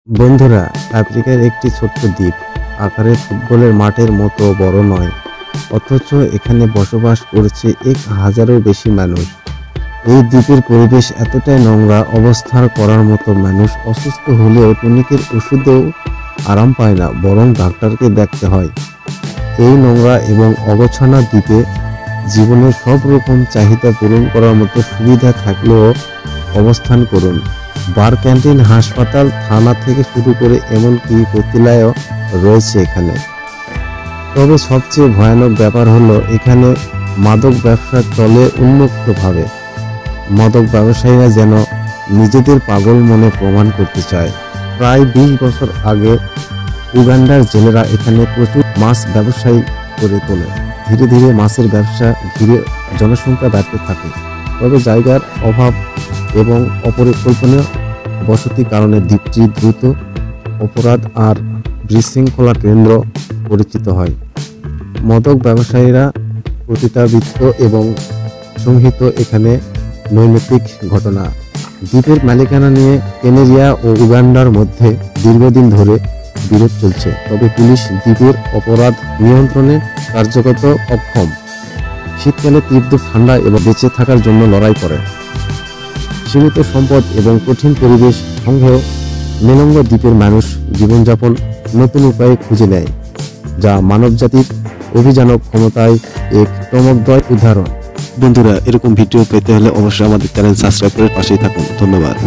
বন্ধুরা, আফ্রিকার একটি ছোট্ট দ্বীপ, আকারে ফুটবলের মাঠের মতো বড় নয়, অথচ এখানে বসবাস করছে 1000-এরও বেশি মানুষ। এই দ্বীপের পরিবেশ এতটাই নোংরা, অবস্থান করার মতো মানুষ অসুস্থ হলেও টনিকের ওষুধেও আরাম পায় না, বরং ডাক্তারকে দেখতে হয়। এই নোংরা এবং অগোছালো দ্বীপে জীবনের সব রকম চাহিদা পূরণ করার মতো সুবিধা থাকলেও অবস্থান করুন। বার, ক্যান্টিন, হাসপাতাল, থানা থেকে শুরু করে এমনকি পতিলায়ও রয়েছে এখানে। তবে সবচেয়ে ভয়ানক ব্যাপার হলো এখানে মাদক ব্যবসা চলে উন্মুক্তভাবে। মাদক ব্যবসায়ীরা যেন নিজেদের পাগল মনে প্রমাণ করতে চায়। প্রায় 20 বছর আগে উগান্ডার জেলেরা এখানে প্রচুর মাছ ব্যবসায়ী করে তোলে। ধীরে ধীরে মাছের ব্যবসা ঘিরে জনসংখ্যা বাড়তে থাকে। তবে জায়গার অভাব এবং অপরিকল্পনীয় বসতির কারণে দ্বীপটি দ্রুত অপরাধ আর বিশৃঙ্খলা কেন্দ্র পরিচিত হয়। মাদক ব্যবসায়ীরা পতিতাবৃত্ত এবং সংহিত এখানে নৈমিত্তিক ঘটনা। দ্বীপের মালিকানা নিয়ে কেনিয়া ও উগান্ডার মধ্যে দীর্ঘদিন ধরে বিরোধ চলছে। তবে পুলিশ দ্বীপের অপরাধ নিয়ন্ত্রণে কার্যকর অক্ষম। শীতকালে তীব্র ঠান্ডা এবং বেঁচে থাকার জন্য লড়াই করে। সীমিত সম্পদ এবং কঠিন পরিবেশ সঙ্গেও মেলঙ্গ দ্বীপের মানুষ জীবনযাপন নতুন উপায়ে খুঁজে নেয়, যা মানবজাতির অভিযানক ক্ষমতায় এক চমকপ্রদ উদাহরণ। বন্ধুরা, এরকম ভিডিও পেতে হলে অবশ্যই আমাদের চ্যানেল সাবস্ক্রাইব করে পাশেই থাকুন। ধন্যবাদ।